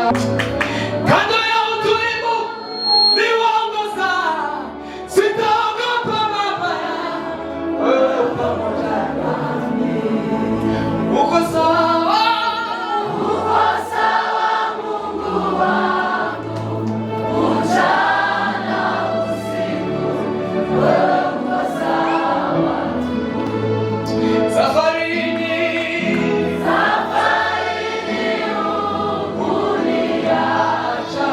Kando ya utulivu niwaongoza, sitaogopa mabaya, wewe pamoja nami. Uko sawa, Mungu wangu, mchana usiku, wewe uko sawa. Safarini huniacha,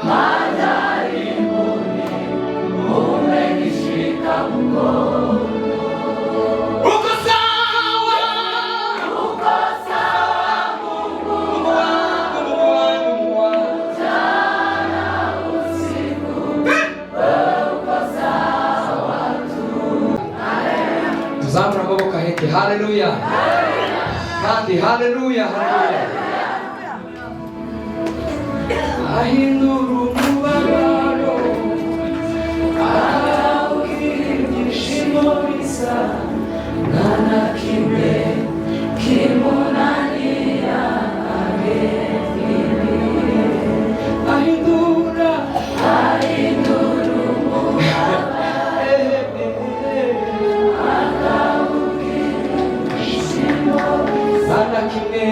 majaribuni umenishika mkono. Uko sawa, Mungu wangu, mchana usiku, wewe uko sawa tu. Tuzamura amaboko aheke, haleluya, kandi haleluya, haleluya. Ahindura umubabaro akawugira ibyishimo bisa, nta na kimwe kimunanira ahindura umubabaro akawugira ibyishimo bisa, nta na kimwe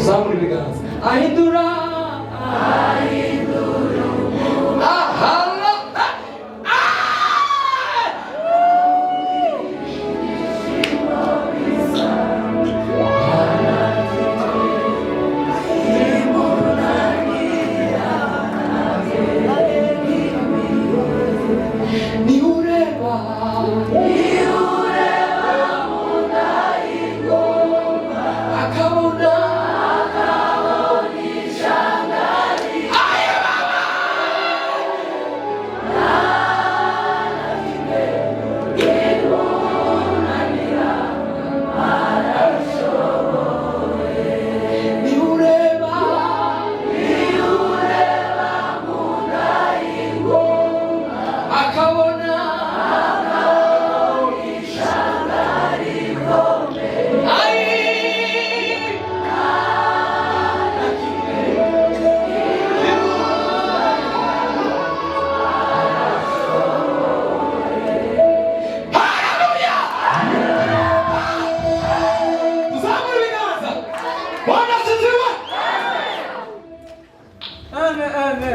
zamura ibiganza. Ahindura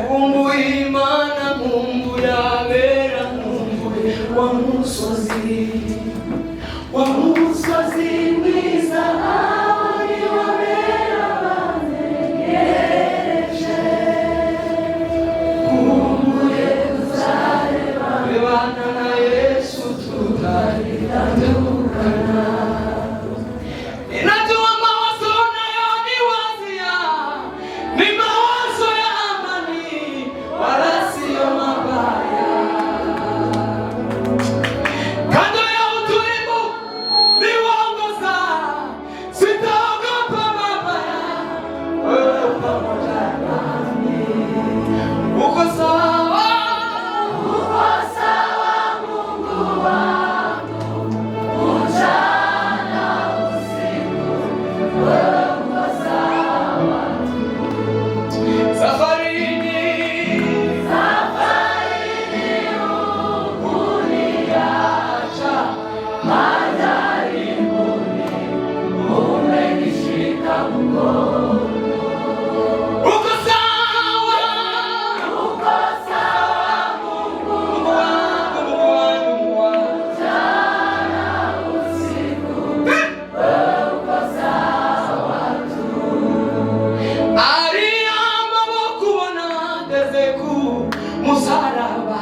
Mungu imana, Mungu yabera, Mungu wa musozi mwiza, ari wabera bantegereje. Kumbuye tuzareba na Yesu tutagitandukana. Ninajua mawazo nayoniwazia ni mawazo ya amani, wala sio mabaya. Kando ya utulivu niwaongoza, sitaogopa mabaya, wewe pamoja nami. Uko sawa, Mungu wangu, mchana usiku, wewe uko sawa. Safarini huniacha, majaribuni umenishika mkono. Uko sawa, Mungu wangu, mchana usiku, wewe uko sawa tu. Ariama kubona ngeze ku musaraba,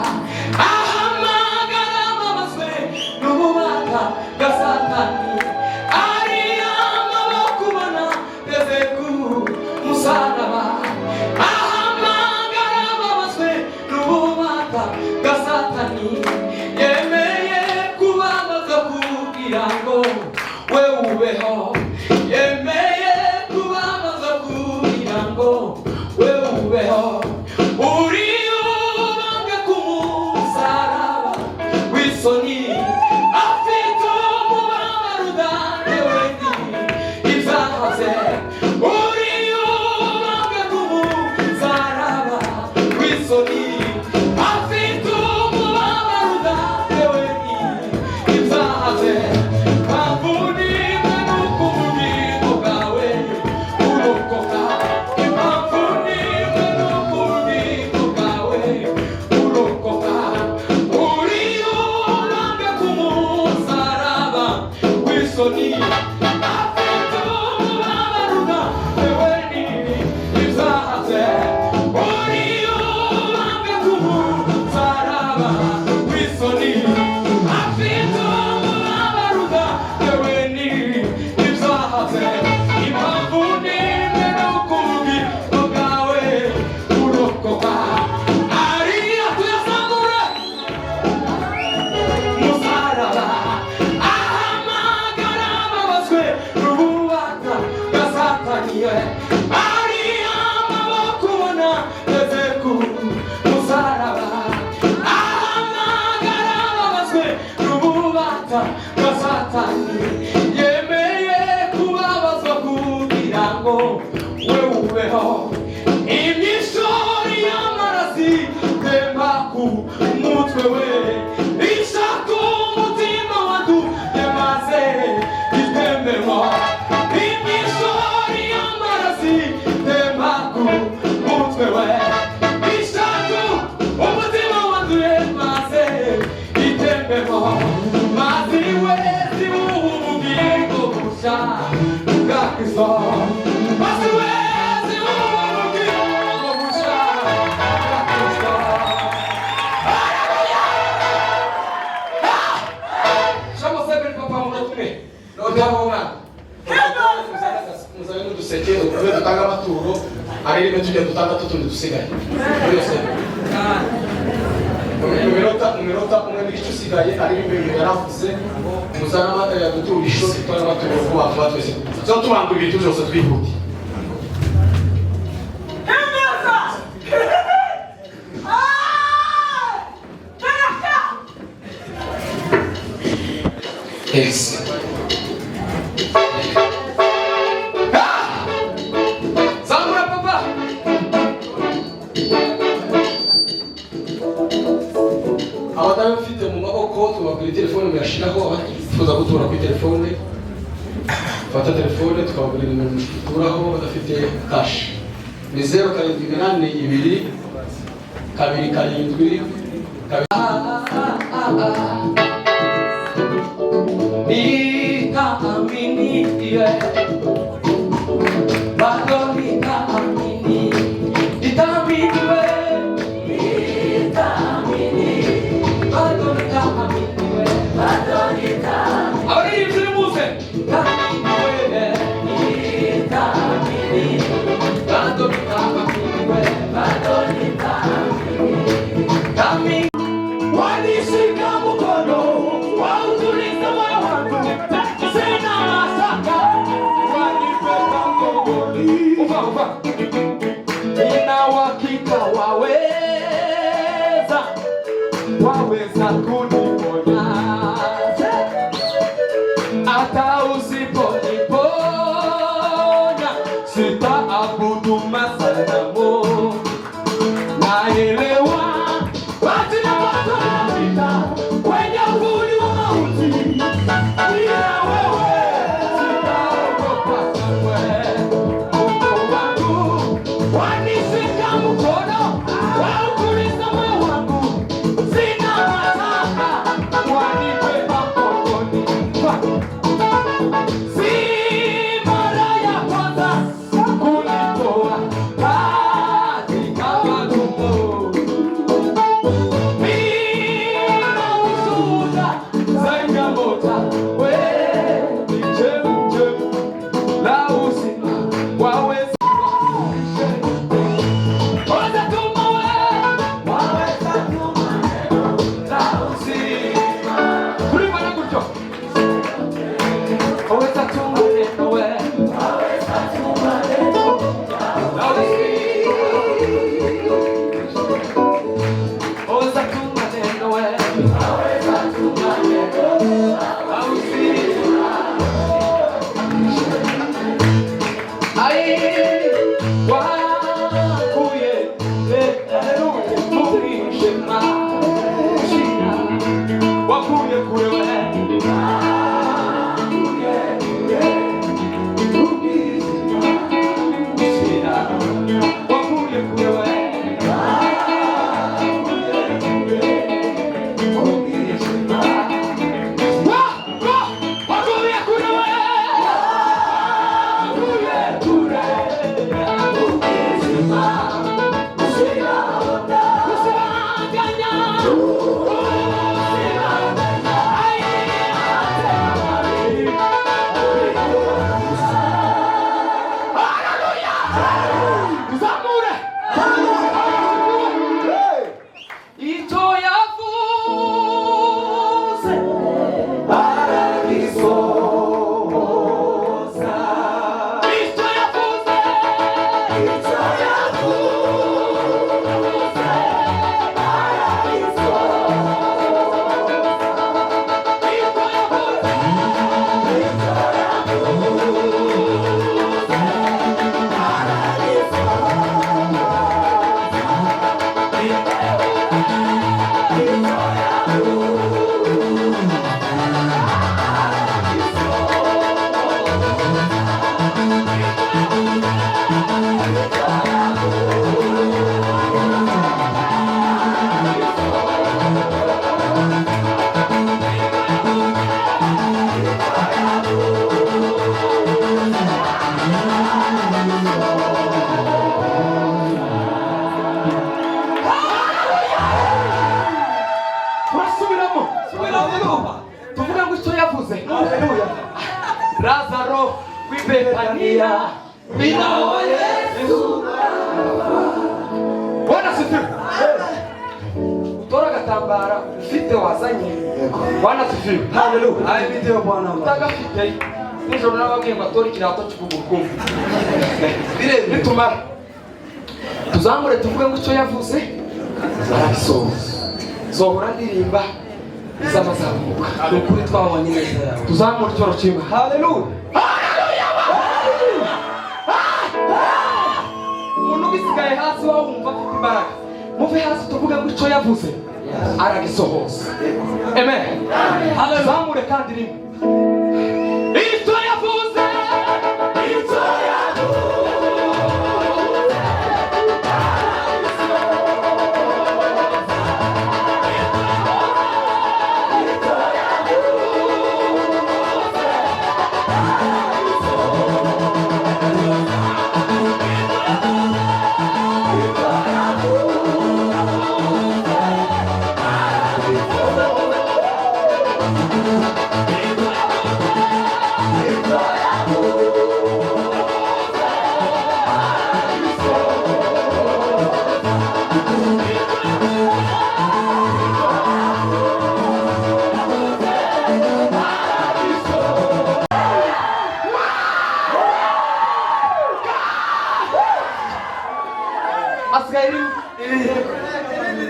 ahamagara amabaswe n'ububata bwa Satani. Ariama kubona ngeze ku musaraba, ahamagara amabaswe n'ububata bwa Satani. Yemeye kubabaza kugira ngo we ubeho, yemeye kubabaza kugira ngo we ubeho. Uri ubange ku aririmbe tujya dutandatu tundi dusigaye yose mu minota umwe n'igice usigaye aririmbe ibintu yaravuze umuzana yaduturisho tutari amaturo vuba vuba twese zo tubanga ibintu byose twihute. Yes. Zamura papa. Abadamu mfite mu maboko tubagura telefone muyashiraho abatuza gutura kuri telefone. Fata telefone tukabagura ibintu turaho badafite cash. Ni 0782 2 Nitaamini bado nitaamini, nitaamini bado nitaamini bado nitaamini. Abari mzimuse nitaamini bado nitaamini bado nitaamini. Wanishika mkono wautuliza moyo wangu, sina shaka wanipenda ngongoni. Ufa nina uhakika waweza kuniponya, hata usiponiponya sitaabudu masanamu. Naelewa basi na watu wanapita kwenye uvuli wa mauti, ila wewe sitaogopa kamwe. Mungu wangu wanishika mkono wautuliza moyo wangu, sina mashaka wanibeba mgongoni. Si mara ya kwanza kunitoa katika magumu. Lazaro w'i Betania, wina wa Yesu gutabara ufite wazanye Bwana sifiwe. Haleluya. Aye bitewe Bwana. Utagafite nijoro nababwiye ngo atore ikirato cy'ubukungu. Bituma tuzamure tuvuge ngo icyo yavuze arabisohoza. Zohora ndirimba izamazamuka. Nukuri twabonye neza yawe. Tuzamure icyo cyima. Haleluya. Umuntu bisigaye hasi waho wumva afite imbaraga. Muve hasi tuvuge ngo icyo yavuze aragisohoza. Amen. Haleluya. Zamure kandi rimwe. Icyo yavuze, icyo yavuze.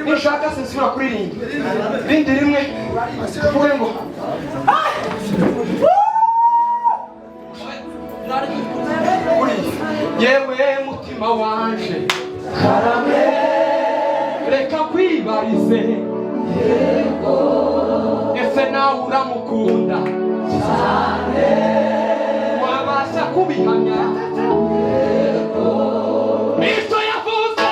Nishaka sinsubira kuririmba rindi rimwe tuvuge ngo yewe mutima wanje karame reka kwibarize yego ese nawe uramukunda cyane wabasha kubihamya yego icyo yavuze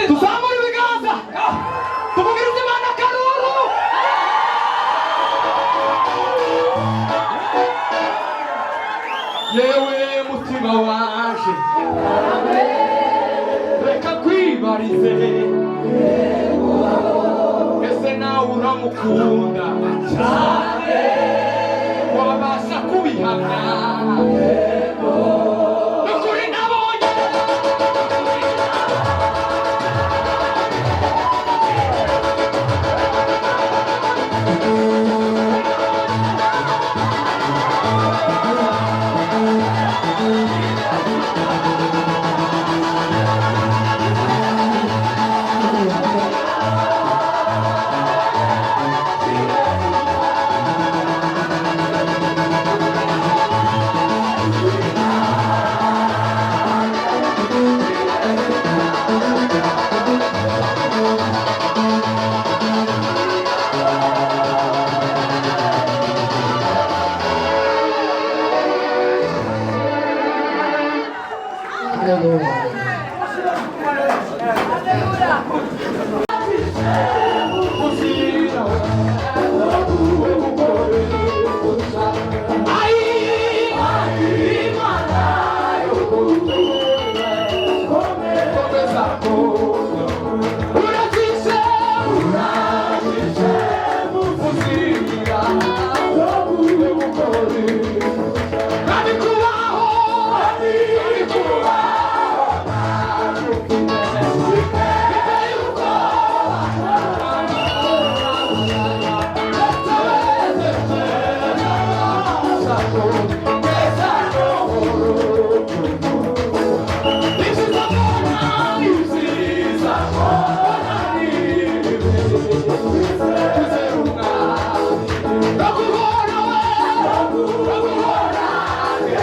tuzamure ibiganza tuvugirize Imana akaruru. Yewe mutima wanje reka kwibarize ese nawe uramukunda cyane wabasha kubihamya nukuri nabonye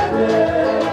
Yeah.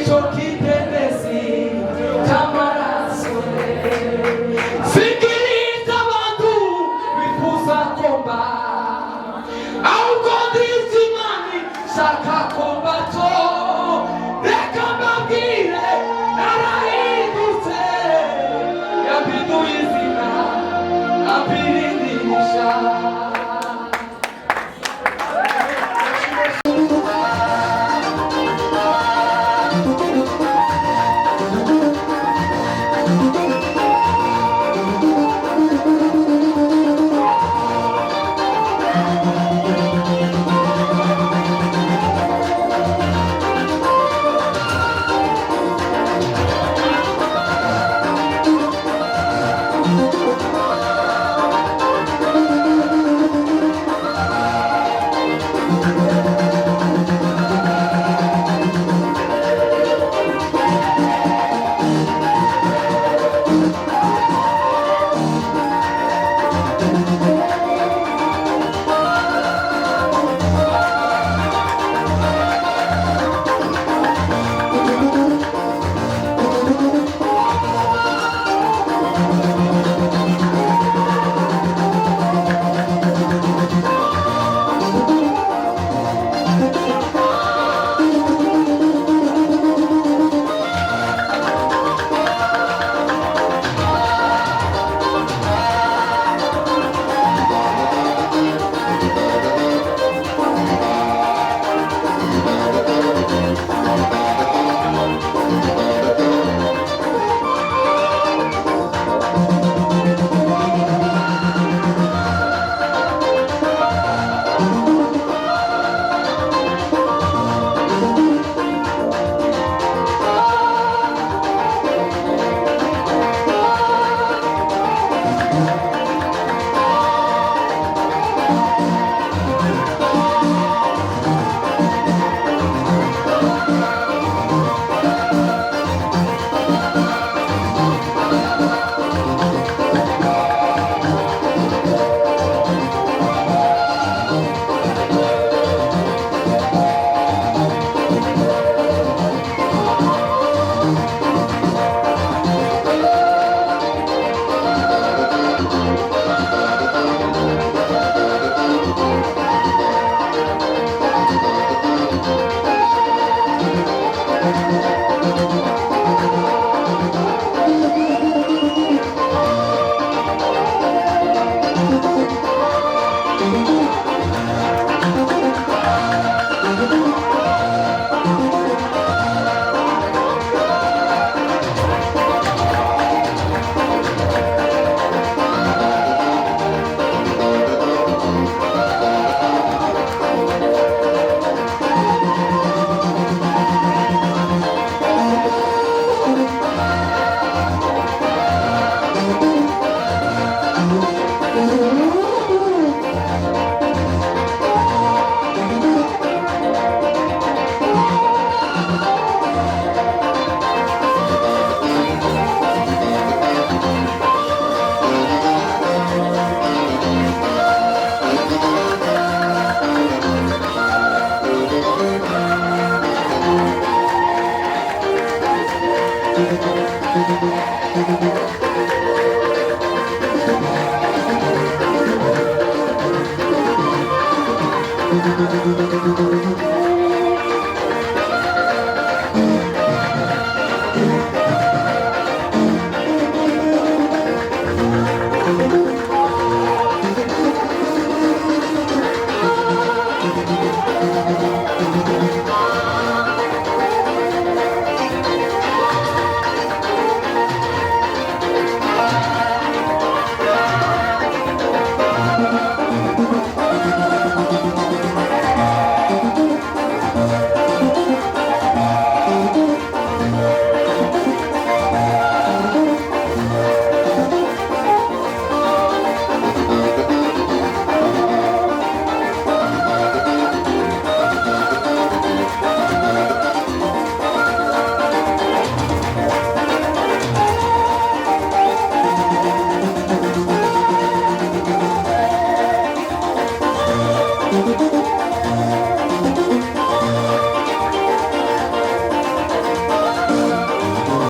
icyo kidendezi cy'amaraso sikiriza abantu bifuza komba ahubwo ndizi imani shaka komba cyo reka mbabwire narahindutse yampinduye izina ampirinisha Thank you.